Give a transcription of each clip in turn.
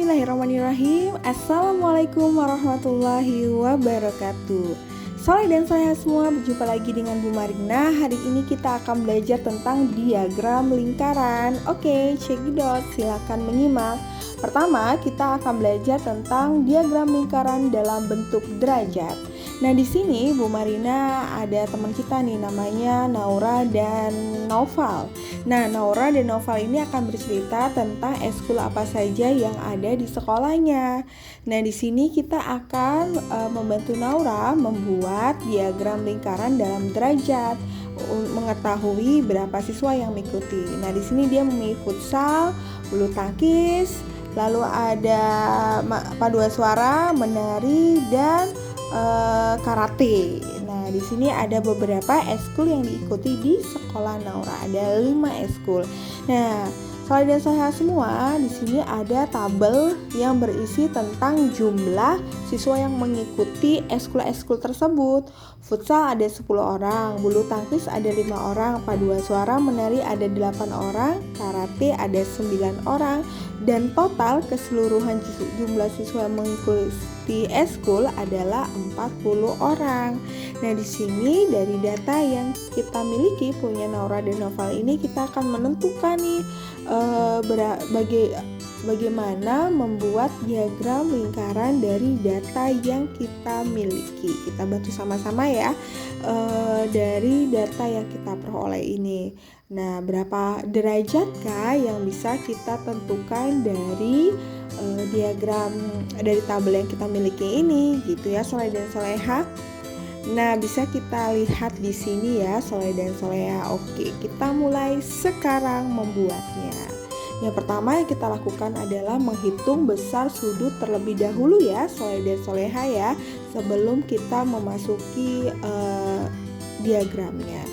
Bismillahirrahmanirrahim. Assalamualaikum warahmatullahi wabarakatuh. Soleh dan soleha semua, berjumpa lagi dengan Bu Marina. Hari ini kita akan belajar tentang diagram lingkaran. Oke, check it out, silakan menyimak. Pertama, kita akan belajar tentang diagram lingkaran dalam bentuk derajat. Nah, di sini Bu Marina ada teman kita nih, namanya Naura dan Naufal. Nah, Naura dan Naufal ini akan bercerita tentang ekskul apa saja yang ada di sekolahnya. Nah, di sini kita akan membantu Naura membuat diagram lingkaran dalam derajat, mengetahui berapa siswa yang mengikuti. Nah, di sini dia memilih futsal, bulu tangkis, lalu ada paduan suara, menari, dan karate. Nah, di sini ada beberapa ekskul yang diikuti di sekolah Naura. Ada 5 ekskul. Nah, Soleh dan soleha semua, di sini ada tabel yang berisi tentang jumlah siswa yang mengikuti ekskul-ekskul tersebut. Futsal ada 10 orang, bulu tangkis ada 5 orang, paduan suara menari ada 8 orang, karate ada 9 orang, dan total keseluruhan jumlah siswa yang mengikuti ekskul adalah 40 orang. Nah, di sini dari data yang kita miliki punya Naura dan Naufal ini, kita akan menentukan nih bagaimana membuat diagram lingkaran dari data yang kita miliki. Kita bantu sama-sama ya dari data yang kita peroleh ini. Nah, berapa derajatkah yang bisa kita tentukan dari diagram dari tabel yang kita miliki ini, gitu ya Soleh dan soleha. Nah, bisa kita lihat di sini ya Soleh dan soleha. Oke, kita mulai sekarang membuatnya. Yang pertama yang kita lakukan adalah menghitung besar sudut terlebih dahulu ya Soleh dan soleha ya, sebelum kita memasuki diagramnya.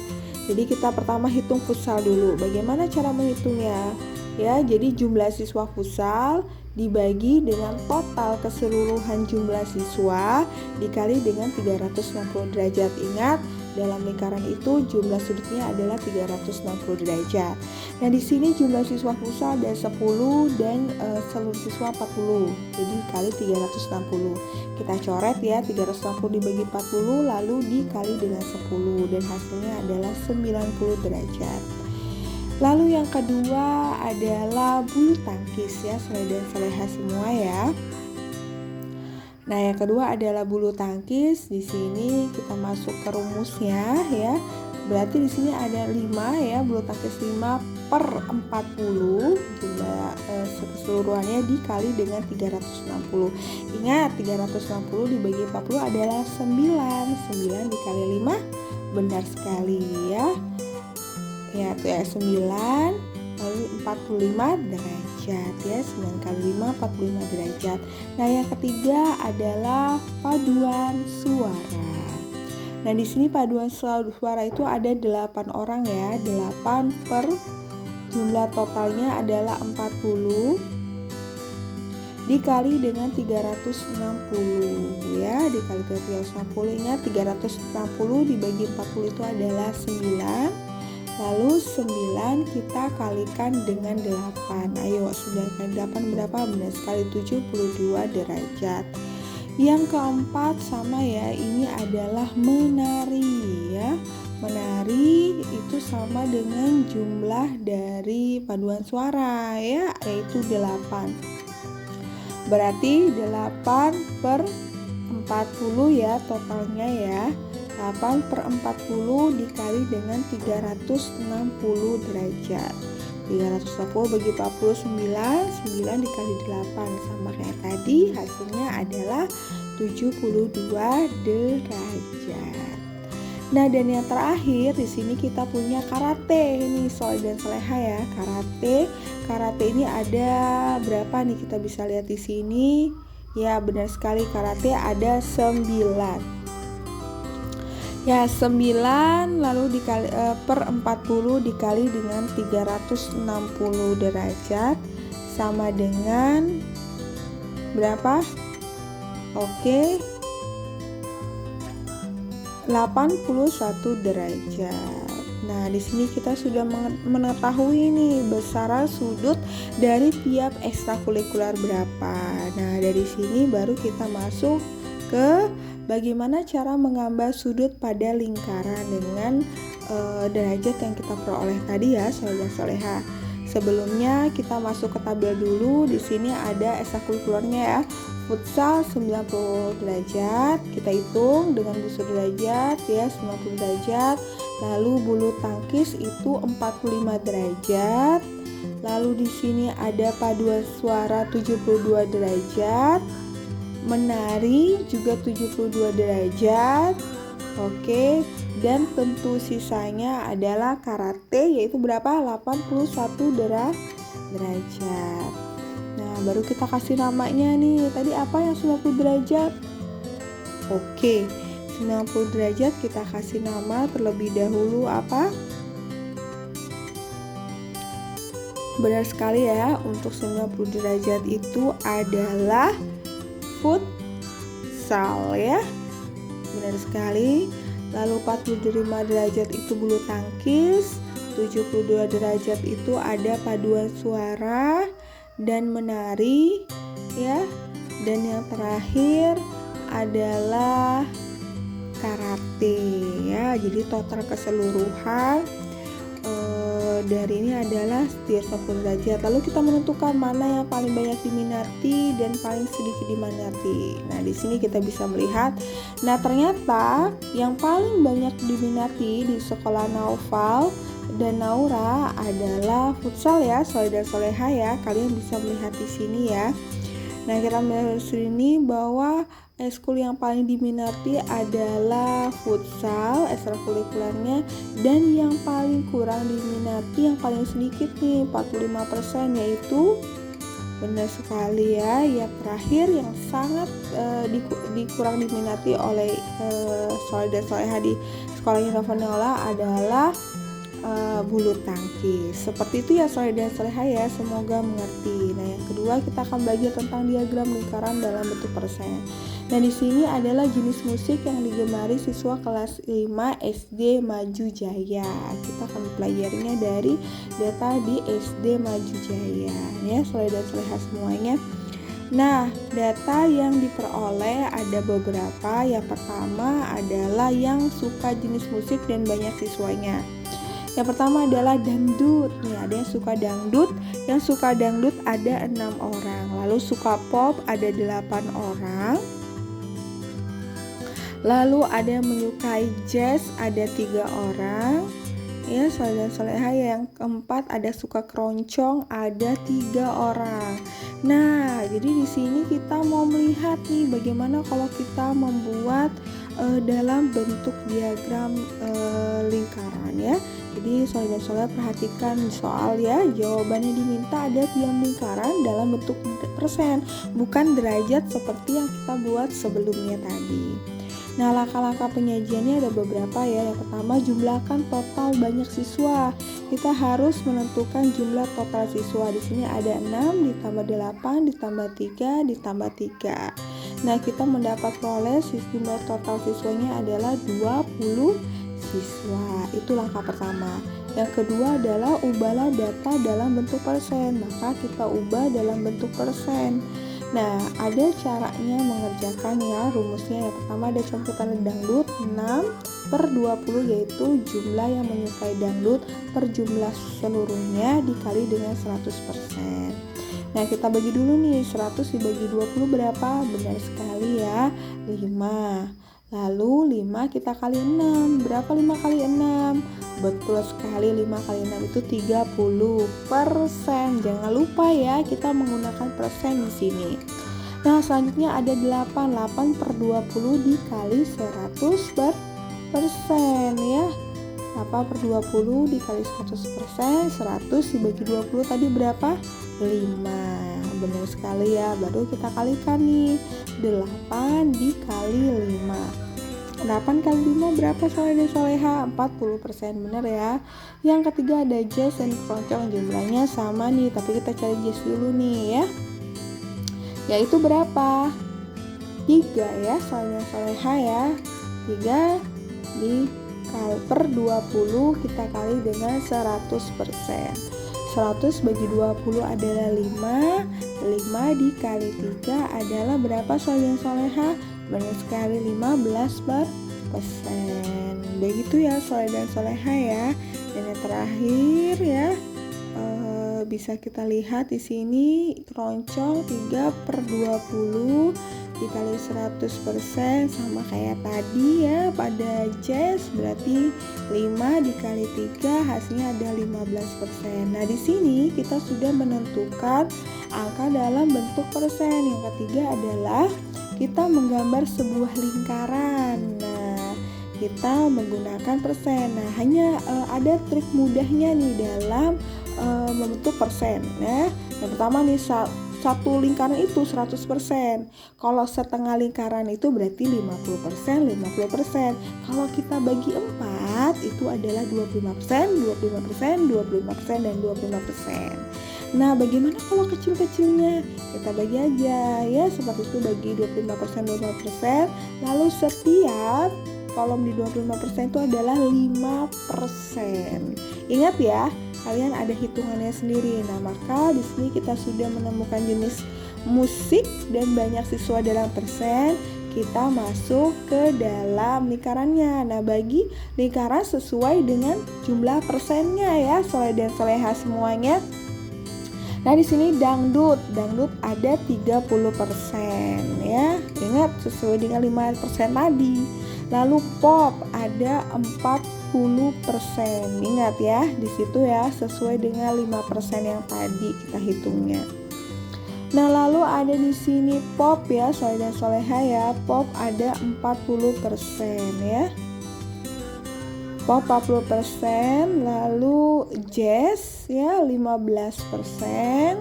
Jadi kita pertama hitung futsal dulu. Bagaimana cara menghitungnya? Ya, jadi jumlah siswa futsal dibagi dengan total keseluruhan jumlah siswa dikali dengan 360 derajat. Ingat, dalam lingkaran itu jumlah sudutnya adalah 360 derajat. Nah, di sini jumlah siswa futsal ada 10 dan seluruh siswa 40. Jadi dikali 360. Kita coret ya, 360 dibagi 40 lalu dikali dengan 10 dan hasilnya adalah 90 derajat. Lalu yang kedua adalah bulu tangkis ya Soleh dan soleha semua ya. Nah, yang kedua adalah bulu tangkis. Di sini kita masuk ke rumusnya ya. Berarti di sini ada 5 ya, bulu tangkis 5 per 40 jumlah keseluruhannya dikali dengan 360. Ingat, 360 dibagi 40 adalah 9. 9 dikali 5 benar sekali ya. Ya, itu ya 9 lalu 45 derajat ya. 9 kali 5 45 derajat. Nah, yang ketiga adalah paduan suara. Nah, di sini paduan suara itu ada 8 orang ya. 8 per jumlah totalnya adalah 40 dikali dengan 360 ya. Dikali 360, ingat 360 dibagi 40 itu adalah 9. Lalu 9 kita kalikan dengan 8. Ayo, 9 kali 8 berapa? Benar sekali, 72 derajat. Yang keempat sama ya, ini adalah menari ya. Menari itu sama dengan jumlah dari paduan suara ya, yaitu 8. Berarti 8 per 40 ya totalnya ya. 8 per 40 dikali dengan 360 derajat. 360 bagi 40 9 dikali 8 sama kayak tadi, hasilnya adalah 72 derajat. Nah, dan yang terakhir di sini kita punya karate. Ini Soleh dan soleha ya, karate. Karate ini ada berapa nih, kita bisa lihat di sini. Ya, benar sekali, karate ada 9. Ya, 9 lalu dikali per 40 dikali dengan 360 derajat sama dengan berapa? Oke. 81 derajat. Nah, di sini kita sudah mengetahui nih besaran sudut dari tiap ekstrakurikuler berapa. Nah, dari sini baru kita masuk ke bagaimana cara menggambar sudut pada lingkaran dengan derajat yang kita peroleh tadi ya, soleh dan soleha. Sebelumnya kita masuk ke tabel dulu. Di sini ada ekstrakurikulernya ya. Futsal 90 derajat, kita hitung dengan busur derajat ya, 90 derajat. Lalu bulu tangkis itu 45 derajat. Lalu di sini ada paduan suara 72 derajat. Menari juga 72 derajat. Oke, dan tentu sisanya adalah karate, yaitu berapa? 81 derajat. Nah, baru kita kasih namanya nih. Tadi apa yang 90 derajat? Oke, 90 derajat kita kasih nama terlebih dahulu apa? Benar sekali ya, untuk 90 derajat itu adalah futsal ya. Benar sekali. Lalu 45 derajat itu bulu tangkis, 72 derajat itu ada paduan suara dan menari ya. Dan yang terakhir adalah karate ya. Jadi total keseluruhan dari ini adalah 90 derajat. Lalu kita menentukan mana yang paling banyak diminati dan paling sedikit diminati. Nah, di sini kita bisa melihat. Nah, ternyata yang paling banyak diminati di sekolah Naufal dan Naura adalah futsal ya, soleh dan soleha ya. Kalian bisa melihat di sini ya. Nah, kita melihat di sini bahwa ekskul yang paling diminati adalah futsal, ekstrakurikulernya, dan yang paling kurang diminati, yang paling sedikit nih, 45%, yaitu benar sekali ya, yang terakhir yang sangat dikurang diminati oleh soleh dan soleha di sekolahnya Nova adalah bulu tangkis. Seperti itu ya soleh dan soleha ya, semoga mengerti. Nah, yang kedua kita akan belajar tentang diagram lingkaran dalam bentuk persen. Nah, di sini adalah jenis musik yang digemari siswa kelas 5 SD Maju Jaya. Kita akan pelajarinya dari data di SD Maju Jaya ya, soleh dan soleha semuanya. Nah, data yang diperoleh ada beberapa. Yang pertama adalah yang suka jenis musik dan banyak siswanya. Yang pertama adalah dangdut. Nih, ada yang suka dangdut. Yang suka dangdut ada 6 orang. Lalu suka pop ada 8 orang. Lalu ada yang menyukai jazz ada 3 orang. Ya, soleh dan soleha. Yang keempat ada suka keroncong ada 3 orang. Nah, jadi di sini kita mau melihat nih bagaimana kalau kita membuat dalam bentuk diagram lingkaran ya. Jadi soleh dan soleha perhatikan soal ya, jawabannya diminta ada tiang lingkaran dalam bentuk persen, bukan derajat seperti yang kita buat sebelumnya tadi. Nah, langkah-langkah penyajiannya ada beberapa ya. Yang pertama, jumlahkan total banyak siswa. Kita harus menentukan jumlah total siswa. Di sini ada 6 ditambah 8 ditambah 3 ditambah 3. Nah, kita mendapat peroleh jumlah total siswanya adalah 20 siswa. Itu langkah pertama. Yang kedua adalah ubahlah data dalam bentuk persen. Maka kita ubah dalam bentuk persen. Nah, ada caranya mengerjakan ya, rumusnya. Yang pertama ada contohan dangdut 6/20, yaitu jumlah yang menyukai dangdut per jumlah seluruhnya dikali dengan 100%. Nah, kita bagi dulu nih, 100 dibagi 20 berapa? Benar sekali ya, 5. Lalu 5 kita kali 6. Berapa 5 kali 6? Betul sekali, 5 kali 6 itu 30%. Jangan lupa ya, kita menggunakan persen di sini. Nah, selanjutnya ada 8/20 dikali 100% ya. 8/20 dikali 100%, 100 dibagi 20 tadi berapa? 5. Benar sekali ya. Baru kita kalikan nih, 8 dikali 5. 8 kali 5 berapa soleh dan soleha? 40%, benar ya. Yang ketiga ada jazz dan keroncong, jumlahnya sama nih, tapi kita cari jazz dulu nih ya. Yaitu berapa? 3 ya, soleh dan soleha ya. 3 dikali per 20 kita kali dengan 100%. 100 bagi 20 adalah 5 dikali 3 adalah berapa soleh dan soleha? Benar sekali, 15%. Begitu ya soleh dan soleha ya. Dan yang terakhir ya, bisa kita lihat di sini keroncong 3 per 20 dikali 100% sama kayak tadi ya pada jazz, berarti 5 dikali 3 hasilnya ada 15%. Nah di sini kita sudah menentukan angka dalam bentuk persen. Yang ketiga adalah kita menggambar sebuah lingkaran. Nah kita menggunakan persen. Nah hanya ada trik mudahnya nih dalam membentuk persen ya. Yang pertama nih, satu lingkaran itu 100%. Kalau setengah lingkaran itu berarti 50%. Kalau kita bagi 4 itu adalah 25%, dan 25%. Nah, bagaimana kalau kecil-kecilnya? Kita bagi aja ya, seperti itu, bagi 25%. Lalu setiap kolom di 25% itu adalah 5%. Ingat ya, kalian ada hitungannya sendiri. Nah, maka di sini kita sudah menemukan jenis musik dan banyak siswa dalam persen. Kita masuk ke dalam lingkarannya. Nah, bagi lingkaran sesuai dengan jumlah persennya ya, soleh dan soleha semuanya. Nah, di sini dangdut ada 30% ya. Ingat sesuai dengan 5% tadi. Lalu pop ada 40%. Ingat ya, di situ ya sesuai dengan 5% yang tadi kita hitungnya. Nah, lalu ada di sini pop ya, soleh dan soleha ya. Pop ada 40% ya. Pop 40%, lalu jazz ya 15%.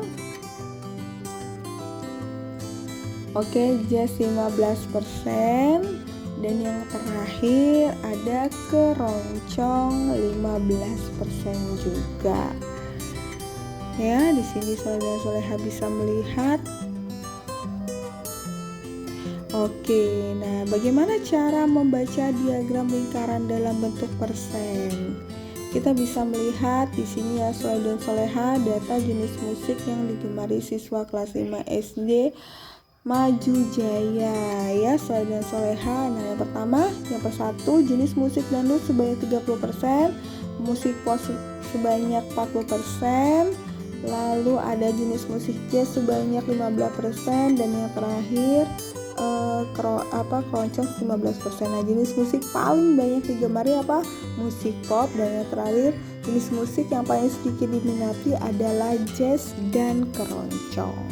Oke, jazz 15%. Dan yang terakhir ada keroncong 15% juga. Ya, di sini soleh dan soleha bisa melihat. Oke, nah bagaimana cara membaca diagram lingkaran dalam bentuk persen? Kita bisa melihat di sini ya, soleh dan soleha, data jenis musik yang digemari siswa kelas 5 SD Maju Jaya ya, soleh dan soleha. Nah, yang pertama, yang persatu, jenis musik dangdut sebanyak 30%, musik pop sebanyak 40%, lalu ada jenis musik jazz sebanyak 15%, dan yang terakhir keroncong 15%. Nah, jenis musik paling banyak digemari apa? Musik pop. Dan yang terakhir, jenis musik yang paling sedikit diminati adalah jazz dan keroncong.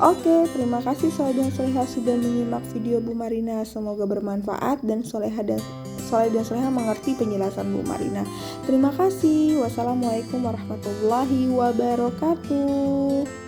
Oke, terima kasih soleh dan soleha sudah menyimak video Bu Marina. Semoga bermanfaat dan soleh dan soleha mengerti penjelasan Bu Marina. Terima kasih. Wassalamualaikum warahmatullahi wabarakatuh.